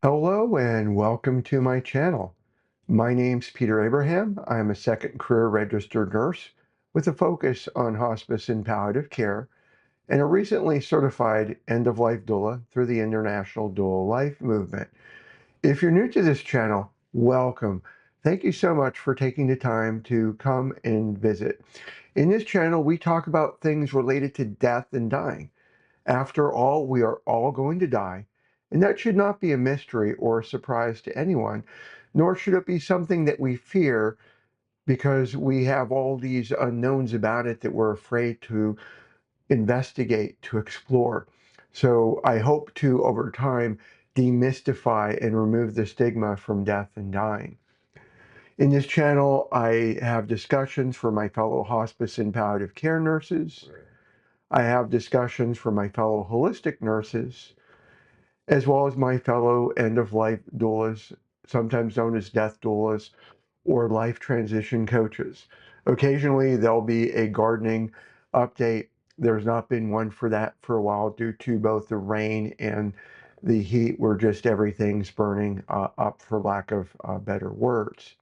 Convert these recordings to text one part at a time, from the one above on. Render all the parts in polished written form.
Hello and welcome to my channel. My name's Peter Abraham. I'm a second career registered nurse with a focus on hospice and palliative care and a recently certified end-of-life doula through the International Doula Life Movement. If you're new to this channel, welcome. Thank you so much for taking the time to come and visit. In this channel, we talk about things related to death and dying. After all, we are all going to die, and that should not be a mystery or a surprise to anyone, nor should it be something that we fear because we have all these unknowns about it that we're afraid to investigate, to explore. So I hope to, over time, demystify and remove the stigma from death and dying. In this channel, I have discussions for my fellow hospice and palliative care nurses. I have discussions for my fellow holistic nurses, as well as my fellow end-of-life doulas, sometimes known as death doulas, or life transition coaches. Occasionally, there'll be a gardening update. There's not been one for that for a while due to both the rain and the heat where just everything's burning up, for lack of better words.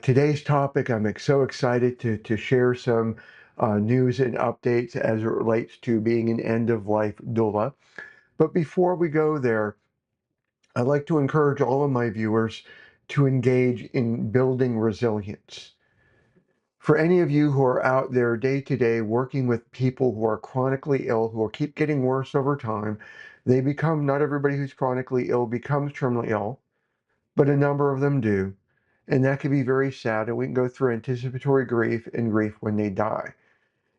Today's topic, I'm so excited to share some news and updates as it relates to being an end-of-life doula. But before we go there, I'd like to encourage all of my viewers to engage in building resilience. For any of you who are out there day to day working with people who are chronically ill, who will keep getting worse over time, not everybody who's chronically ill becomes terminally ill, but a number of them do. And that can be very sad, and we can go through anticipatory grief and grief when they die.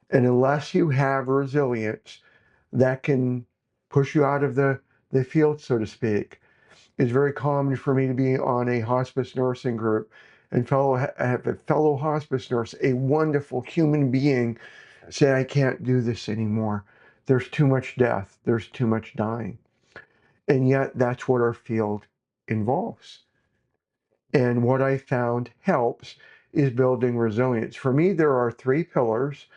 And unless you have resilience, that can push you out of the field, so to speak. It's very common for me to be on a hospice nursing group and have a fellow hospice nurse, a wonderful human being, say, I can't do this anymore. There's too much death. There's too much dying. And yet that's what our field involves. And what I found helps is building resilience. For me, there are three pillars.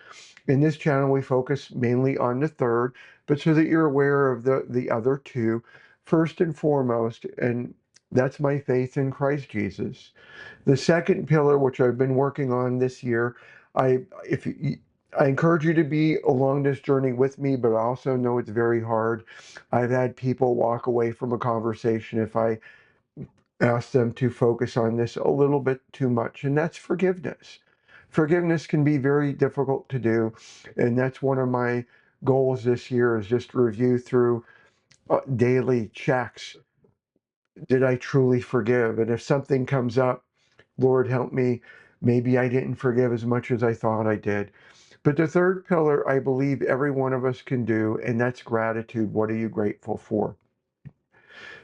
In this channel, we focus mainly on the third, but so that you're aware of the other two, first and foremost, and that's my faith in Christ Jesus. The second pillar, which I've been working on this year, if you, I encourage you to be along this journey with me, but I also know it's very hard. I've had people walk away from a conversation if I ask them to focus on this a little bit too much, and that's forgiveness. Forgiveness can be very difficult to do, and that's one of my goals this year is just to review through daily checks. Did I truly forgive? And if something comes up, Lord help me, maybe I didn't forgive as much as I thought I did. But the third pillar, I believe every one of us can do, and that's gratitude. What are you grateful for?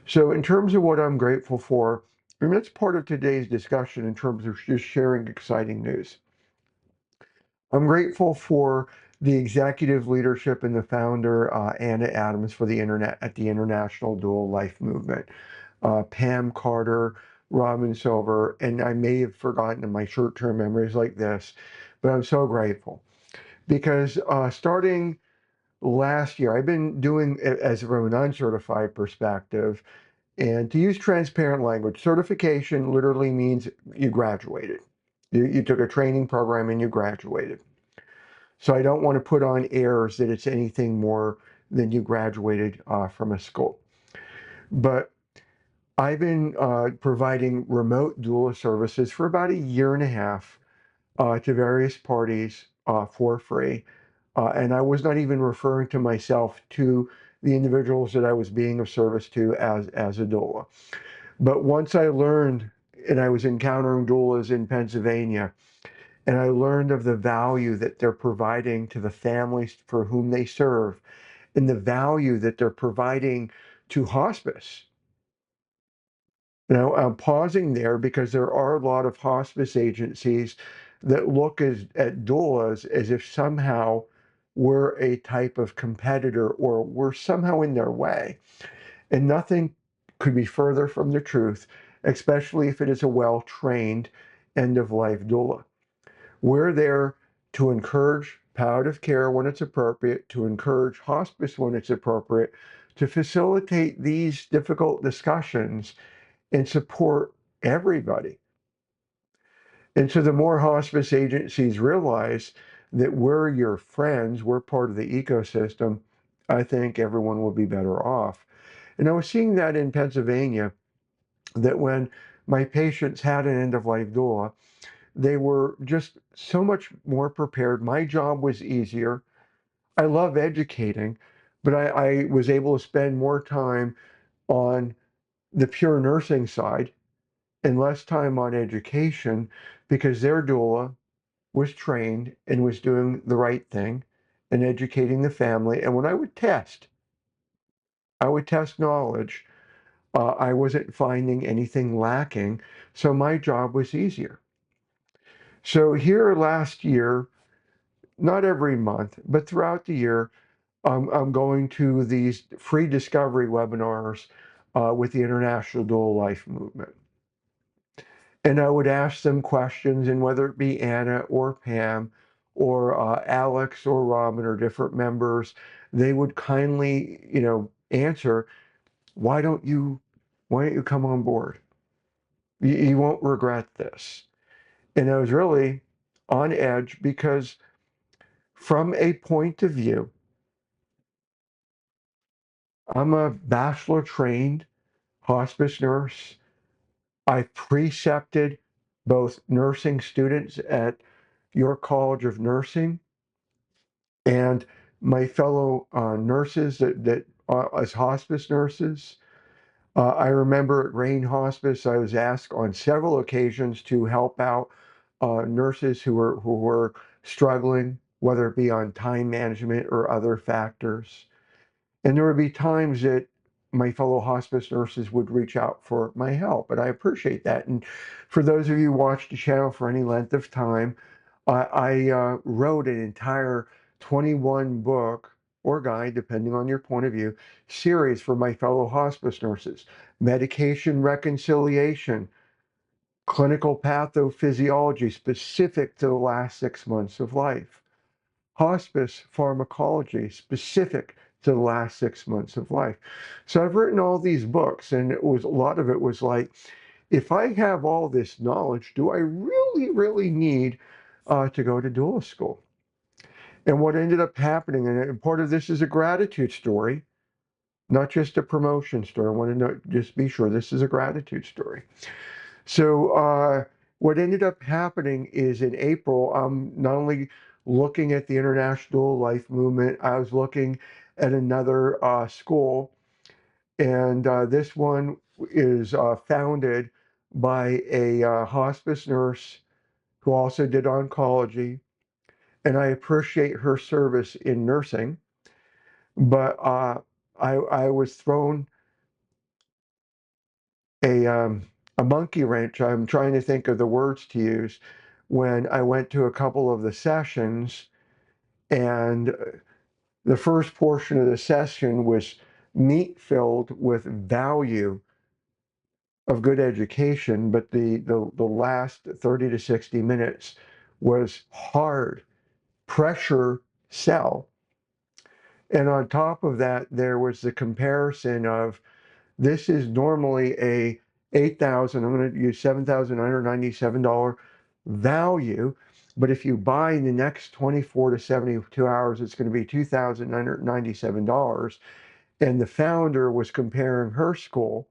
So in terms of what I'm grateful for, and that's part of today's discussion in terms of just sharing exciting news. I'm grateful for the executive leadership and the founder, Anna Adams, for the internet at the International Dual Life Movement. Pam Carter, Robin Silver, and I may have forgotten in my short-term memories like this, but I'm so grateful because starting last year, I've been doing it as from an uncertified perspective. And to use transparent language, certification literally means you graduated. You took a training program and you graduated. So I don't want to put on airs that it's anything more than you graduated from a school. But I've been providing remote doula services for about a year and a half to various parties for free. And I was not even referring to myself to the individuals that I was being of service to as a doula. But once I learned, and I was encountering doulas in Pennsylvania, and I learned of the value that they're providing to the families for whom they serve, and the value that they're providing to hospice. Now, I'm pausing there because there are a lot of hospice agencies that look at doulas as if somehow we're a type of competitor or we're somehow in their way. And nothing could be further from the truth, especially if it is a well-trained end-of-life doula. We're there to encourage palliative care when it's appropriate, to encourage hospice when it's appropriate, to facilitate these difficult discussions and support everybody. And so the more hospice agencies realize that we're your friends, we're part of the ecosystem, I think everyone will be better off. And I was seeing that in Pennsylvania, that when my patients had an end of life doula, they were just so much more prepared. My job was easier. I love educating, but I was able to spend more time on the pure nursing side and less time on education because their doula was trained and was doing the right thing and educating the family. And when I would test knowledge. I wasn't finding anything lacking, so my job was easier. So here last year, not every month, but throughout the year, I'm going to these free discovery webinars with the International Dual Life Movement. And I would ask them questions, and whether it be Anna or Pam or Alex or Robin or different members, they would kindly, answer, why don't you, why don't you come on board? You won't regret this. And I was really on edge because, from a point of view, I'm a bachelor trained hospice nurse. I've precepted both nursing students at York College of Nursing and my fellow nurses that as hospice nurses. I remember at Rain Hospice, I was asked on several occasions to help out nurses who were struggling, whether it be on time management or other factors. And there would be times that my fellow hospice nurses would reach out for my help, and I appreciate that. And for those of you who watch the channel for any length of time, I wrote an entire 21 book or guide, depending on your point of view, series for my fellow hospice nurses. Medication reconciliation, clinical pathophysiology specific to the last 6 months of life, hospice pharmacology specific to the last 6 months of life. So I've written all these books, and a lot of it was like, if I have all this knowledge, do I really, really need to go to doula school? And what ended up happening, and part of this is a gratitude story, not just a promotion story. I want to just be sure this is a gratitude story. So what ended up happening is, in April, I'm not only looking at the International Life Movement, I was looking at another school, and this one is founded by a hospice nurse who also did oncology, and I appreciate her service in nursing. But I was thrown a um, a monkey wrench. I'm trying to think of the words to use when I went to a couple of the sessions, and the first portion of the session was meat filled with value of good education, but the last 30 to 60 minutes was hard pressure sell. And on top of that, there was the comparison of, this is normally a 8,000, I'm going to use $7,997 value, but if you buy in the next 24 to 72 hours, it's going to be $2,997. And the founder was comparing her school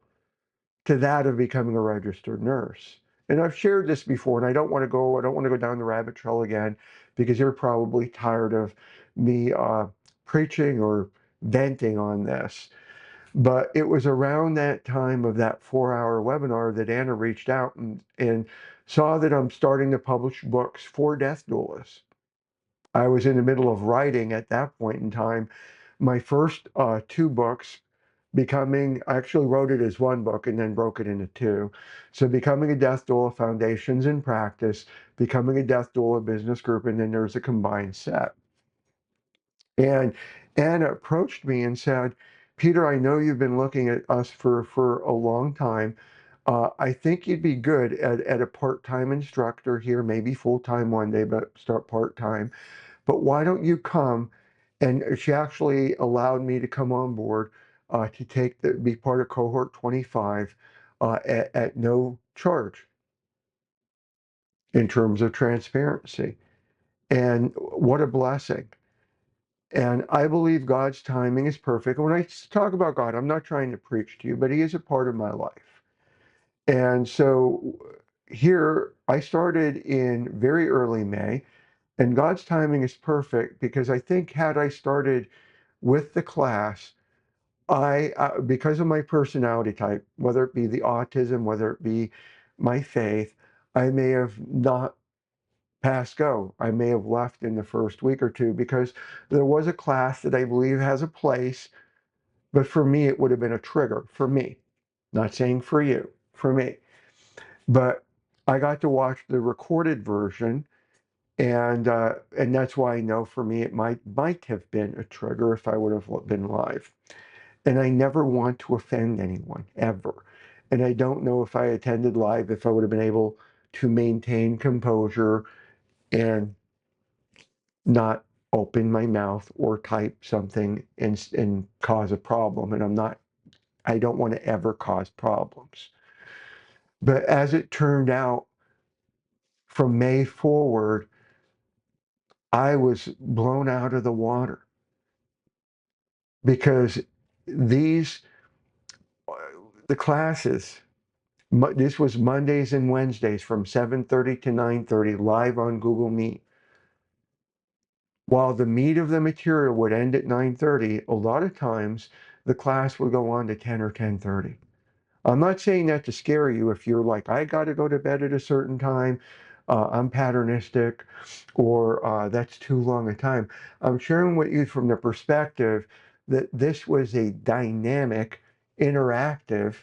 to that of becoming a registered nurse. And I've shared this before, and I don't want to go down the rabbit trail again, because you're probably tired of me preaching or venting on this. But it was around that time of that 4-hour webinar that Anna reached out and saw that I'm starting to publish books for death doulas. I was in the middle of writing at that point in time my first two books. I actually wrote it as one book and then broke it into two. So Becoming a Death Doula, Foundations in Practice, Becoming a Death Doula Business Group, and then there's a combined set. And Anna approached me and said, Peter, I know you've been looking at us for a long time. I think you'd be good at a part-time instructor here, maybe full-time one day, but start part-time. But why don't you come? And she actually allowed me to come on board to be part of cohort 25 at no charge in terms of transparency. And what a blessing. And I believe God's timing is perfect. When I talk about God, I'm not trying to preach to you, but He is a part of my life. And so here I started in very early May, and God's timing is perfect because I think had I started with the class, because of my personality type, whether it be the autism, whether it be my faith, I may have not passed go. I may have left in the first week or two because there was a class that I believe has a place, but for me, it would have been a trigger for me. Not saying for you, for me. But I got to watch the recorded version, and that's why I know for me it might have been a trigger if I would have been live. And I never want to offend anyone ever. And I don't know if I attended live if I would have been able to maintain composure and not open my mouth or type something and cause a problem. And I don't want to ever cause problems. But as it turned out, from May forward, I was blown out of the water because these, the classes, this was Mondays and Wednesdays from 7:30 to 9:30 live on Google Meet. While the meat of the material would end at 9:30, a lot of times the class would go on to 10 or 10:30. I'm not saying that to scare you if you're like, I got to go to bed at a certain time, I'm patternistic, or that's too long a time. I'm sharing with you from the perspective that this was a dynamic, interactive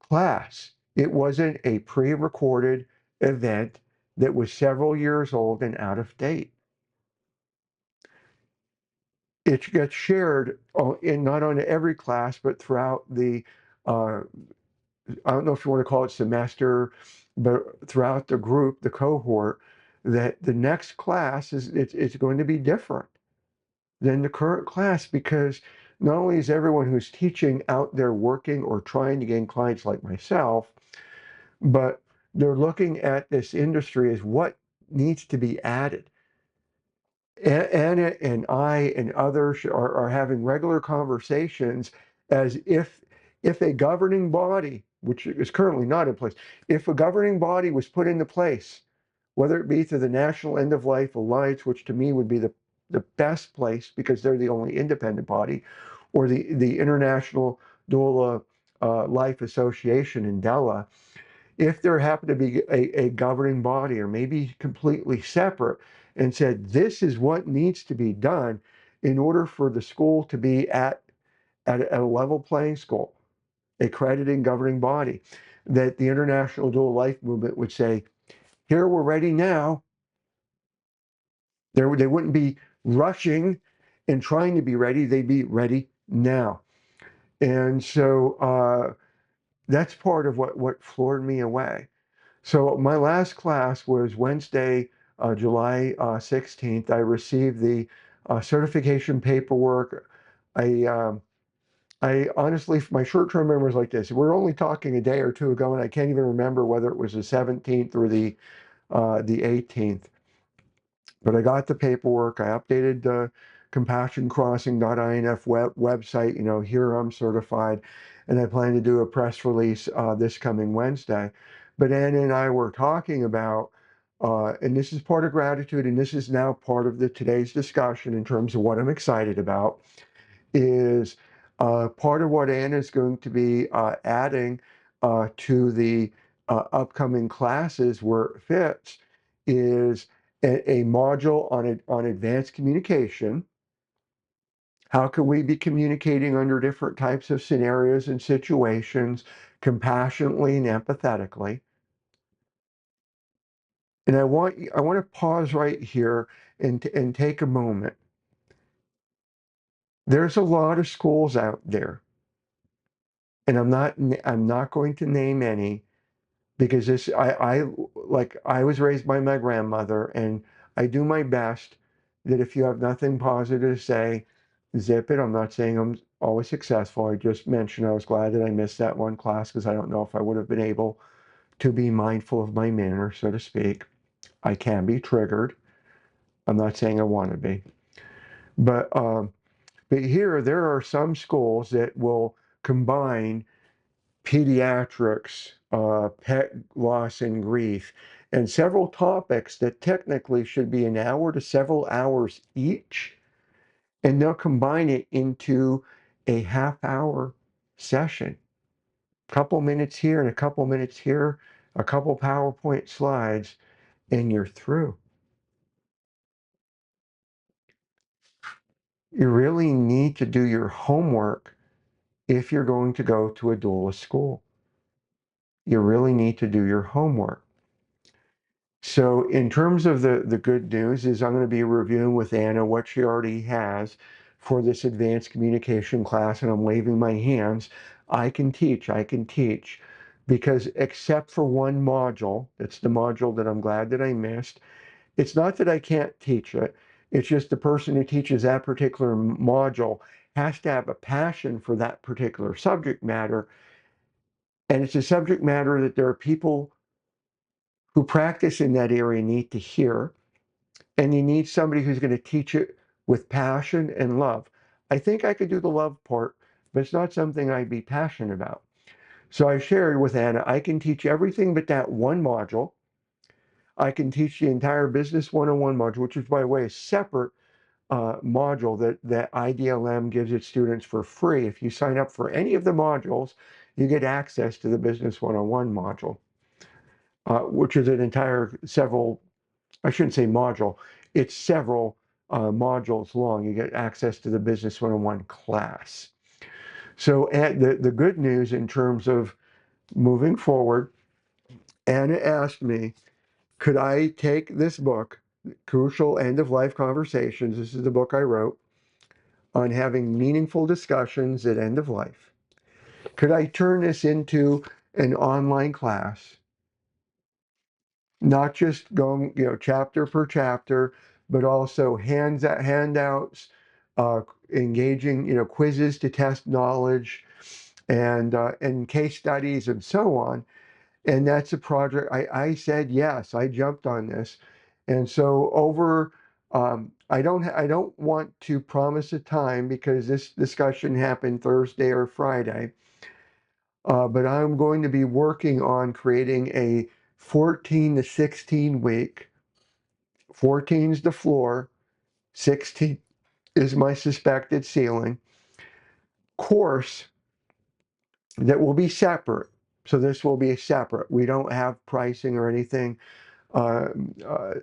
class. It wasn't a pre-recorded event that was several years old and out of date. It gets shared in not on every class, but throughout the uh, I don't know if you want to call it semester, but throughout the group, the cohort, that the next class it's going to be different than the current class because not only is everyone who's teaching out there working or trying to gain clients like myself, but they're looking at this industry as what needs to be added. Anna and I and others are having regular conversations as if a governing body, which is currently not in place, if a governing body was put into place, whether it be through the National End of Life Alliance, which to me would be the best place because they're the only independent body, or the International Doula Life Association in Della, if there happened to be a governing body or maybe completely separate and said, this is what needs to be done in order for the school to be at a level playing school, a crediting governing body, that the International Dual Life Movement would say, here we're ready now. They wouldn't be rushing and trying to be ready, they'd be ready now. And so that's part of what floored me away. So my last class was Wednesday, July 16th. I received the certification paperwork. I, um, I honestly, my short-term memory is like this. We're only talking a day or two ago, and I can't even remember whether it was the 17th or the 18th. But I got the paperwork. I updated the compassioncrossing.inf website. Here I'm certified, and I plan to do a press release this coming Wednesday. But Anna and I were talking about, and this is part of gratitude, and this is now part of today's discussion in terms of what I'm excited about, is part of what Anna is going to be adding to the upcoming classes where it fits is a module on advanced communication. How can we be communicating under different types of scenarios and situations compassionately and empathetically? And I want to pause right here and take a moment. There's a lot of schools out there, and I'm not going to name any because I was raised by my grandmother, and I do my best that if you have nothing positive to say, zip it. I'm not saying I'm always successful. I just mentioned I was glad that I missed that one class because I don't know if I would have been able to be mindful of my manner, so to speak. I can be triggered. I'm not saying I want to be. But here, there are some schools that will combine pediatrics, pet loss and grief, and several topics that technically should be an hour to several hours each, and they'll combine it into a half-hour session. A couple minutes here and a couple minutes here, a couple PowerPoint slides, and you're through. You really need to do your homework if you're going to go to a doula school. You really need to do your homework. So in terms of the good news is I'm going to be reviewing with Anna what she already has for this advanced communication class, and I'm waving my hands. I can teach, because except for one module, it's the module that I'm glad that I missed. It's not that I can't teach it. It's just the person who teaches that particular module has to have a passion for that particular subject matter. And it's a subject matter that there are people who practice in that area need to hear, and you need somebody who's going to teach it with passion and love. I think I could do the love part, but it's not something I'd be passionate about. So I shared with Anna, I can teach everything but that one module. I can teach the entire Business 101 module, which is, by the way, a separate module that IDLM gives its students for free. If you sign up for any of the modules, you get access to the Business 101 module, which is an entire I shouldn't say module, it's several modules long. You get access to the Business 101 class. So the good news in terms of moving forward, Anna asked me, could I take this book, Crucial End of Life Conversations, this is the book I wrote, on having meaningful discussions at end of life. Could I turn this into an online class, not just going, chapter per chapter, but also handouts, uh, engaging, quizzes to test knowledge, and case studies and so on. And that's a project I said yes. I jumped on this, and so over. I don't want to promise a time because this discussion happened Thursday or Friday. But I'm going to be working on creating a 14 to 16 week, 14 is the floor, 16 is my suspected ceiling, course that will be separate. So this will be separate. We don't have pricing or anything uh,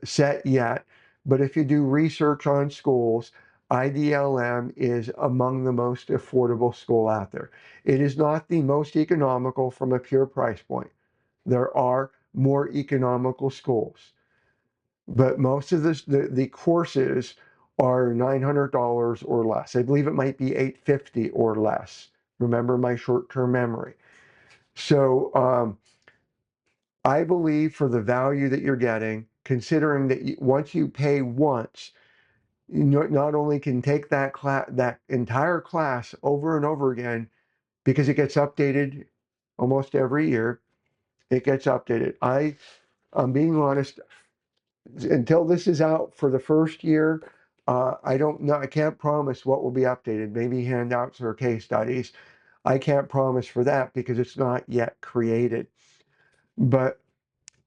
set yet. But if you do research on schools, IDLM is among the most affordable school out there. It is not the most economical from a pure price point. There are more economical schools, but most of the courses are $900 or less. I believe it might be $850 or less. Remember my short-term memory. So I believe for the value that you're getting, considering that once you pay once, you not only can take that entire class over and over again because it gets updated almost every year. It gets updated. I'm being honest, until this is out for the first year, I don't know. I can't promise what will be updated. Maybe handouts or case studies. I can't promise for that because it's not yet created. But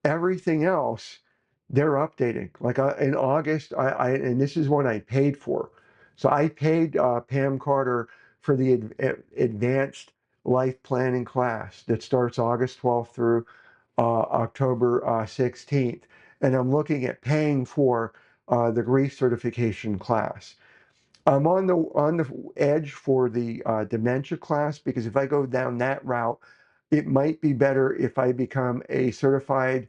everything else, they're updating. Like in August, and this is one I paid for. So I paid Pam Carter for the advanced life planning class that starts August 12th through October 16th. And I'm looking at paying for the grief certification class. I'm on the edge for the dementia class because if I go down that route, it might be better if I become a certified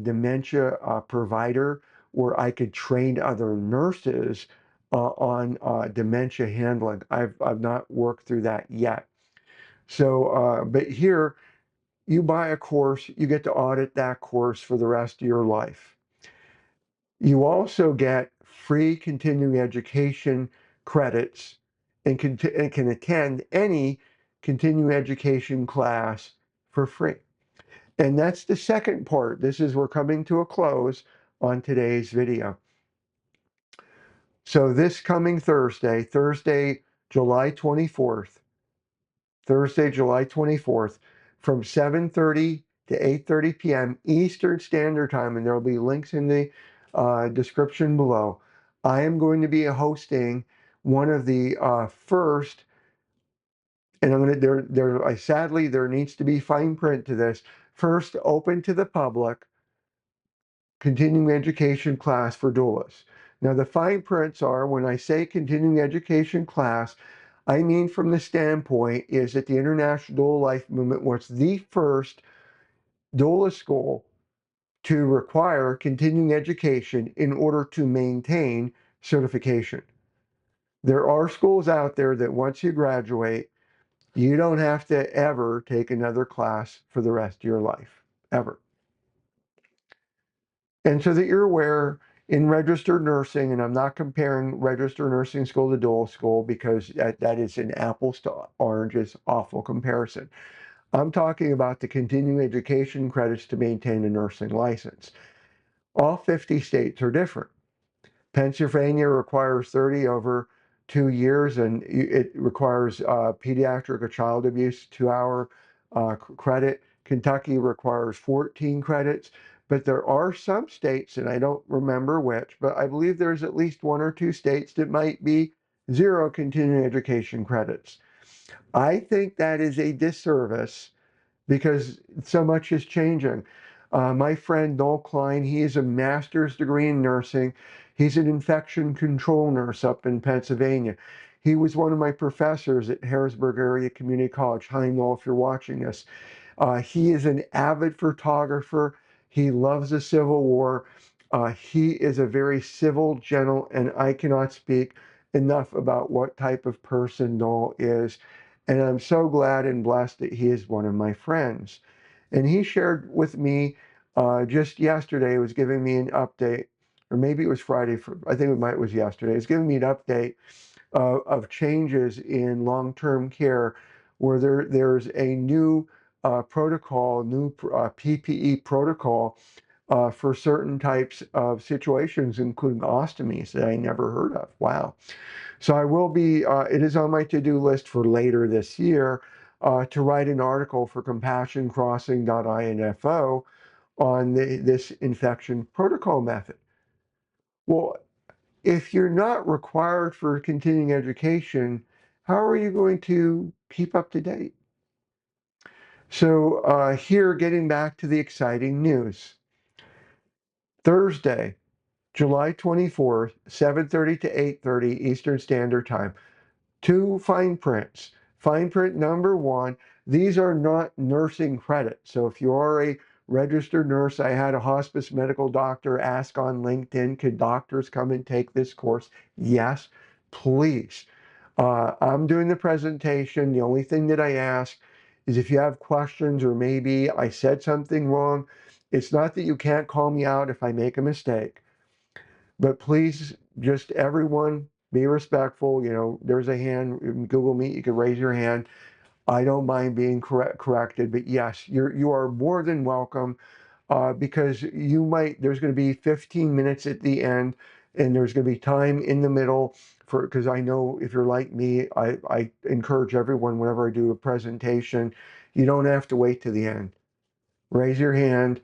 dementia provider, where I could train other nurses on dementia handling. I've not worked through that yet. So, but here you buy a course, you get to audit that course for the rest of your life. You also get free continuing education credits and can attend any continuing education class for free. And that's the second part. We're coming to a close on today's video. So this coming Thursday, July 24th, from 7:30 to 8:30 p.m. Eastern Standard Time, and there will be links in the description below. I am going to be hosting one of the first, and I'm going to sadly there needs to be fine print to this, first open to the public continuing education class for doulas. Now the fine prints are, when I say continuing education class, I mean from the standpoint is that the International Doula Life Movement was the first doula school to require continuing education in order to maintain certification. There are schools out there that once you graduate, you don't have to ever take another class for the rest of your life, ever. And so that you're aware, in registered nursing, and I'm not comparing registered nursing school to doula school because that is an apples to oranges awful comparison. I'm talking about the continuing education credits to maintain a nursing license. All 50 states are different. Pennsylvania requires 30 over 2 years, and it requires pediatric or child abuse 2-hour credit. Kentucky requires 14 credits, but there are some states, and I don't remember which, but I believe there's at least 1 or 2 states that might be 0 continuing education credits. I think that is a disservice because so much is changing. My friend Noel Klein, he has a master's degree in nursing. He's an infection control nurse up in Pennsylvania. He was one of my professors at Harrisburg Area Community College. Hi, Noel, if you're watching this. He is an avid photographer. He loves the Civil War. He is a very civil, gentle, and I cannot speak enough about what type of person Noel is. And I'm so glad and blessed that he is one of my friends. And he shared with me just yesterday, was giving me an update, or maybe it was Friday, I think it was yesterday. He was giving me an update of changes in long-term care where there's a new protocol, new PPE protocol for certain types of situations, including ostomies that I never heard of. Wow. So I will be, it is on my to-do list for later this year to write an article for compassioncrossing.info on this infection protocol method. Well, if you're not required for continuing education, how are you going to keep up to date? So here, getting back to the exciting news. Thursday, July 24th, 7:30 to 8:30 Eastern Standard Time. 2 fine prints. Fine print number 1, these are not nursing credits. So if you are a registered nurse, I had a hospice medical doctor ask on LinkedIn, could doctors come and take this course? Yes, please. I'm doing the presentation. The only thing that I ask is if you have questions or maybe I said something wrong, it's not that you can't call me out if I make a mistake, but please, just everyone, be respectful. You know, there's a hand in Google Meet, you can raise your hand. I don't mind being corrected, but yes, you are more than welcome because there's going to be 15 minutes at the end and there's going to be time in the middle because I know if you're like me, I encourage everyone whenever I do a presentation, you don't have to wait to the end. Raise your hand.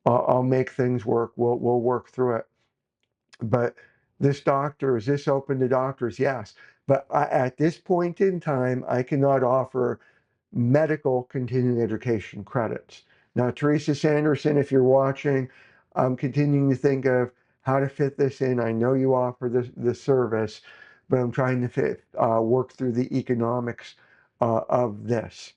I'll make things work. We'll work through it. But is this open to doctors? Yes. But at this point in time, I cannot offer medical continuing education credits. Now, Teresa Sanderson, if you're watching, I'm continuing to think of how to fit this in. I know you offer the service, but I'm trying to work through the economics of this.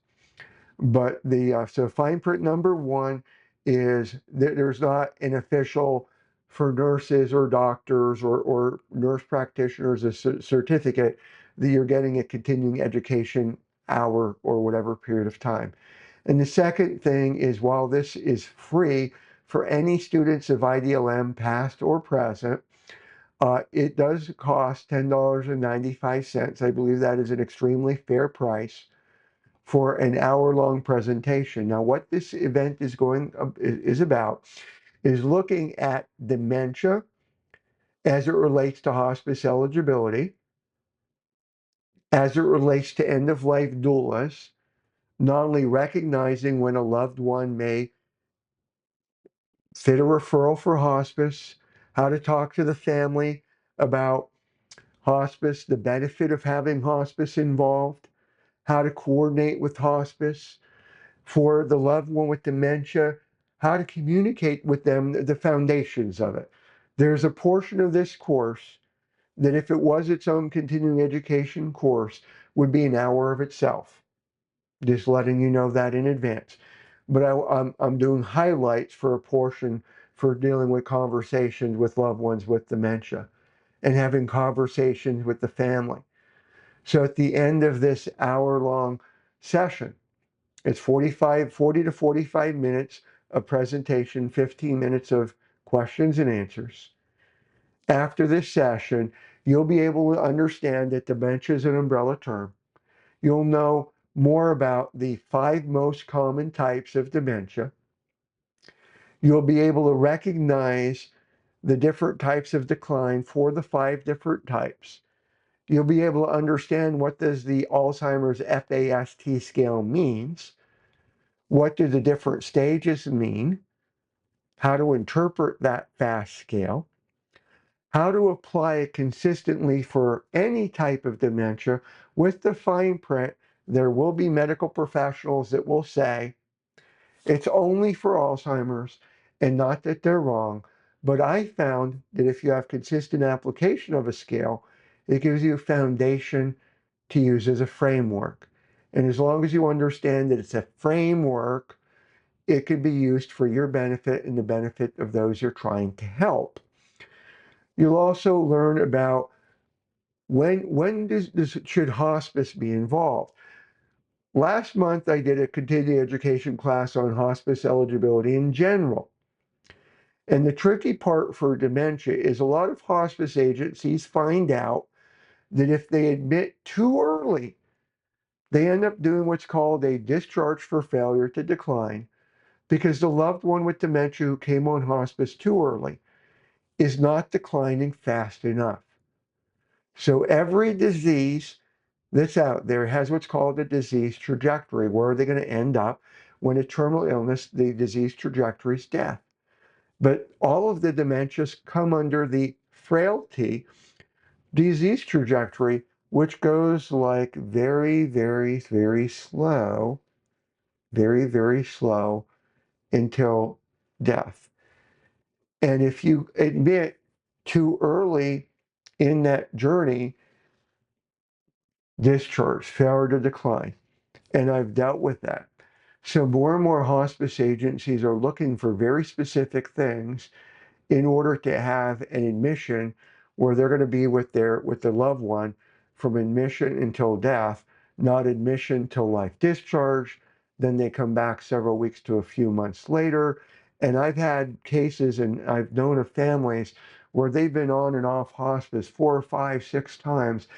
But so fine print number 1 is there's not an official for nurses or doctors or nurse practitioners a certificate that you're getting a continuing education hour or whatever period of time. And the second thing is, while this is free for any students of IDLM, past or present, It does cost $10.95. I believe that is an extremely fair price for an hour-long presentation. Now, what this event is about is looking at dementia as it relates to hospice eligibility, as it relates to end-of-life doulas, not only recognizing when a loved one may fit a referral for hospice, how to talk to the family about hospice, the benefit of having hospice involved, how to coordinate with hospice for the loved one with dementia, how to communicate with them, the foundations of it. There's a portion of this course that, if it was its own continuing education course, would be an hour of itself. Just letting you know that in advance. But I'm doing highlights for a portion for dealing with conversations with loved ones with dementia and having conversations with the family. So at the end of this hour-long session, it's 40 to 45 minutes of presentation, 15 minutes of questions and answers. After this session, you'll be able to understand that dementia is an umbrella term. You'll know more about the 5 most common types of dementia. You'll be able to recognize the different types of decline for the 5 different types. You'll be able to understand what does the Alzheimer's FAST scale means. What do the different stages mean? How to interpret that FAST scale? How to apply it consistently for any type of dementia with the fine print. There will be medical professionals that will say it's only for Alzheimer's, and not that they're wrong. But I found that if you have consistent application of a scale, it gives you a foundation to use as a framework. And as long as you understand that it's a framework, it can be used for your benefit and the benefit of those you're trying to help. You'll also learn about should hospice be involved. Last month, I did a continuing education class on hospice eligibility in general. And the tricky part for dementia is a lot of hospice agencies find out that if they admit too early, they end up doing what's called a discharge for failure to decline, because the loved one with dementia who came on hospice too early is not declining fast enough. So every disease that's out there has what's called a disease trajectory. Where are they going to end up when a terminal illness, the disease trajectory is death? But all of the dementias come under the frailty disease trajectory, which goes like very, very, very slow, very, very slow until death. And if you admit too early in that journey, discharge, failure to decline. And I've dealt with that. So more and more hospice agencies are looking for very specific things in order to have an admission where they're going to be with their loved one from admission until death, not admission till life discharge. Then they come back several weeks to a few months later. And I've had cases, and I've known of families where they've been on and off hospice 4 or 5, 6 times.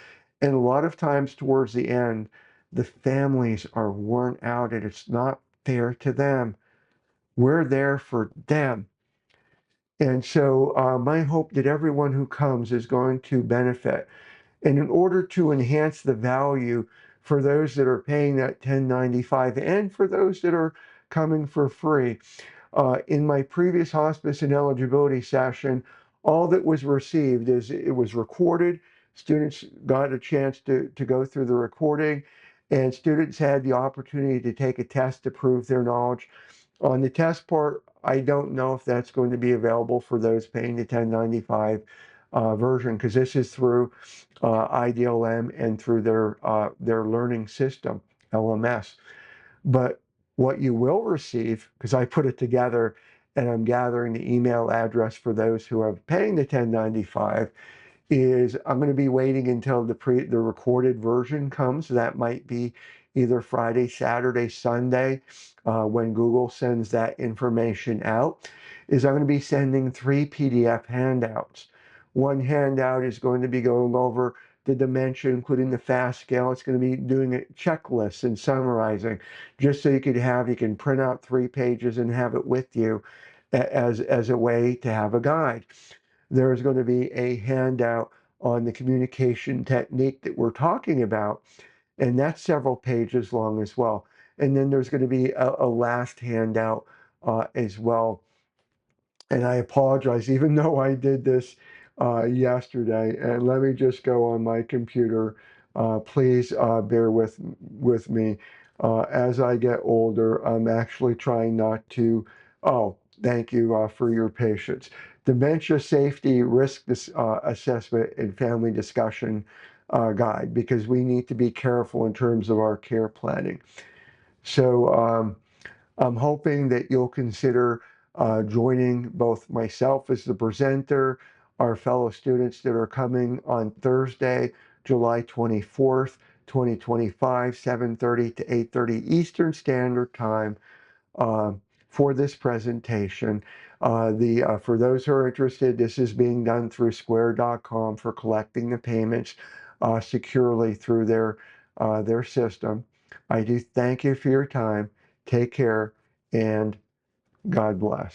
And a lot of times towards the end, the families are worn out and it's not fair to them. We're there for them. And so my hope that everyone who comes is going to benefit. And in order to enhance the value for those that are paying that $10.95 and for those that are coming for free, in my previous hospice and eligibility session, all that was received is it was recorded. Students got a chance to go through the recording, and students had the opportunity to take a test to prove their knowledge. On the test part, I don't know if that's going to be available for those paying the $10.95 version, because this is through IDLM and through their learning system, LMS. But what you will receive, because I put it together and I'm gathering the email address for those who are paying the $10.95, is I'm going to be waiting until the recorded version comes. That might be either Friday, Saturday, Sunday, when Google sends that information out. Is I'm going to be sending 3 PDF handouts. One handout is going to be going over the dementia, including the FAST scale. It's going to be doing a checklist and summarizing, just so you can print out 3 pages and have it with you as a way to have a guide. There's going to be a handout on the communication technique that we're talking about, and that's several pages long as well. And then there's going to be a last handout as well. And I apologize, even though I did this yesterday. And let me just go on my computer. Please bear with me. As I get older, I'm actually trying not to. Oh, thank you for your patience. Dementia Safety Risk Assessment and Family Discussion Guide, because we need to be careful in terms of our care planning. So I'm hoping that you'll consider joining both myself as the presenter, our fellow students that are coming on Thursday, July 24th, 2025, 7:30 to 8:30 Eastern Standard Time uh, for this presentation. For those who are interested, this is being done through square.com for collecting the payments securely through their system. I do thank you for your time. Take care and God bless.